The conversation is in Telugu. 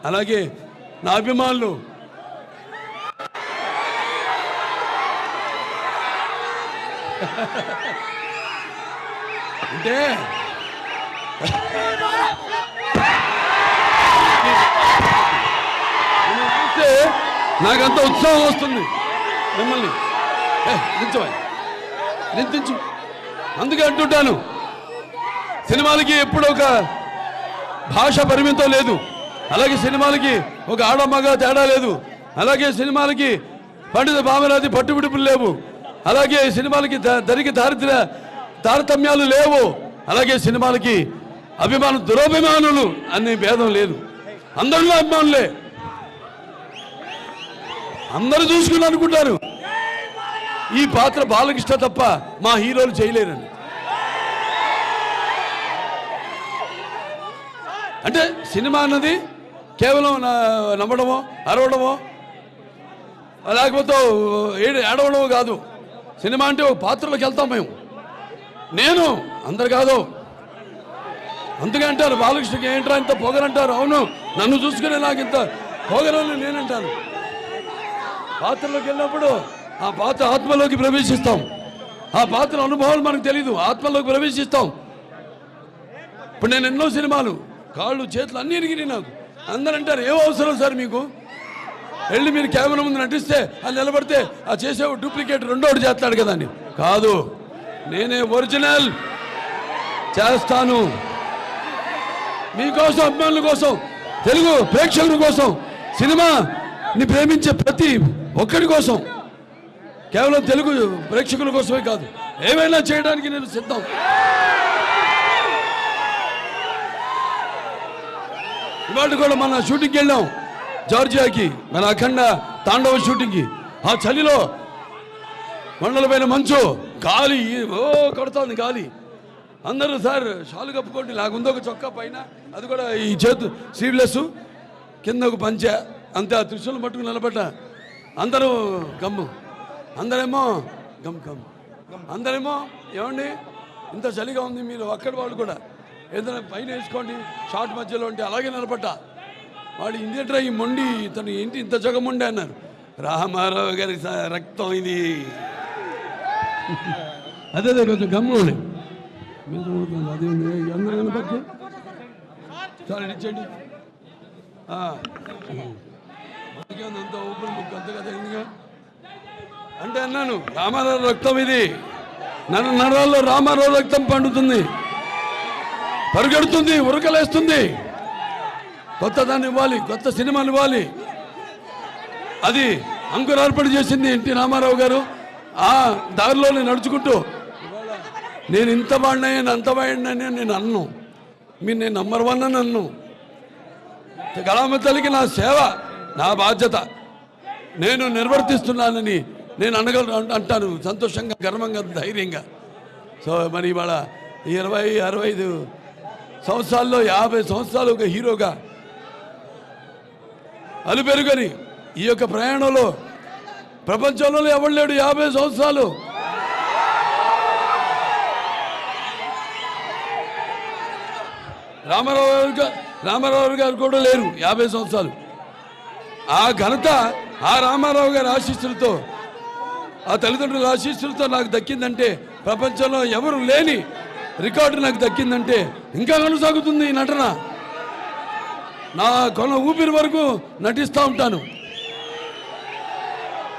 అలాగే నా అభిమానులు అంటే చూస్తే నాకంత ఉత్సాహం వస్తుంది. మిమ్మల్ని నిందించు అందుకే అంటుంటాను, సినిమాలకి ఎప్పుడు ఒక భాష పరిమితం లేదు, అలాగే సినిమాలకి ఒక ఆడమగ తేడా లేదు, అలాగే సినిమాలకి పండిత భావనాది పట్టుబిడుపులు లేవు, అలాగే సినిమాలకి దరికి తారతమ్యాలు లేవు, అలాగే సినిమాలకి దురభిమానులు అనే భేదం లేదు. అందరిలో అభిమానులే, అందరూ చూసుకుని అనుకుంటారు ఈ పాత్ర బాలకృష్ణ తప్ప మా హీరోలు చేయలేరని. అంటే సినిమా అన్నది కేవలం నమ్మడమో అరవడమో లేకపోతే ఏడవడమో కాదు. సినిమా అంటే ఒక పాత్రలోకి వెళ్తాం మేము, నేను అందరు కాదు. అందుకే అంటారు బాలకృష్ణకి ఏంట్రా ఇంత పొగరంటారు. అవును, నన్ను చూసుకునే నాకు ఇంత పొగరని నేనంటాను. పాత్రలోకి వెళ్ళినప్పుడు ఆ పాత్ర ఆత్మలోకి ప్రవేశిస్తాం. ఆ పాత్ర అనుభవాలు మనకు తెలీదు, ఆత్మలోకి ప్రవేశిస్తాం. ఇప్పుడు నేను ఎన్నో సినిమాలు కాళ్ళు చేతులు అన్నీ ఇరిగినాయి నాకు. అందరూ అంటారు ఏం అవసరం సార్ మీకు, వెళ్ళి మీరు కెమెరా ముందు నటిస్తే అది నిలబడితే ఆ చేసే డూప్లికేట్ రెండోటి చేస్తాడు కదా అని. కాదు, నేనే ఒరిజినల్ చేస్తాను. మీకోసం, అభిమానుల కోసం, తెలుగు ప్రేక్షకుల కోసం, సినిమాని ప్రేమించే ప్రతి ఒక్కడి కోసం, కేవలం తెలుగు ప్రేక్షకుల కోసమే కాదు, ఏమైనా చేయడానికి నేను సిద్ధం. ఇవాళ కూడా మన షూటింగ్కి వెళ్ళాం జార్జియాకి, మన అఖండ తాండవ షూటింగ్కి. ఆ చలిలో కొండల పైన మంచు, గాలి కొడుతోంది గాలి. అందరూ సార్ షాలు కప్పుకోండి, నాకుందో ఒక చొక్కా పైన, అది కూడా ఈ చేతు స్లీవ్లెస్, కింద ఒక పంచ, అంతే. ఆ త్రిశూలం పట్టుకుని నిలబడ్డా. అందరూ గమ్ము, అందరేమో గమ్ గమ్, అందరేమో ఏమండి ఇంత చలిగా ఉంది, మీరు అక్కడి వాళ్ళు కూడా ఏదైనా పైన వేసుకోండి షార్ట్ మధ్యలో ఉంటే. అలాగే నిలబడ్డా. వాడు ఇందేంట్రా ఈ మొండి, తను ఏంటి ఇంత జగముండే అన్నారు. రామారావు గారి రక్తం ఇది. అదే కొంచెం గమ్ముండే అదే అందరూ కనపడి చాలా ఇచ్చండి. అంత ఊపిరి ముక్కు అంత కదా ఎందుగా అంటే అన్నాను, రామారావు రక్తం ఇది, నన్ను నరాల్లో రామారావు రక్తం పండుతుంది, పరుగెడుతుంది, ఉరకలేస్తుంది. కొత్త దాన్ని ఇవ్వాలి, కొత్త సినిమాలు ఇవ్వాలి. అది అంకురార్పణ చేసింది ఎన్టీ రామారావు గారు. ఆ దారిలోనే నడుచుకుంటూ నేను ఇంత వాడినాయని అంత వాడినని నేను అన్ను, మీరు నేను నంబర్ 1 అని అన్ను. కళామ తల్లికి నా సేవ, నా బాధ్యత నేను నిర్వర్తిస్తున్నానని నేను అంటాను సంతోషంగా, గర్వంగా, ధైర్యంగా. సో మరి ఇవాళ 20-65 సంవత్సరాల్లో 50 సంవత్సరాలు ఒక హీరోగా అలుపెరుగని ఈ యొక్క ప్రయాణంలో ప్రపంచంలో ఎవరు లేడు 50 సంవత్సరాలు. రామారావు గారు కూడా లేరు 50 సంవత్సరాలు. ఆ ఘనత ఆ రామారావు గారి ఆశీస్సులతో, ఆ తల్లిదండ్రుల ఆశీస్సులతో నాకు దక్కిందంటే, ప్రపంచంలో ఎవరు లేని రికార్డు నాకు దక్కిందంటే ఇంకా కొనసాగుతుంది ఈ నటన. నా కొన ఊపిరి వరకు నటిస్తూ ఉంటాను.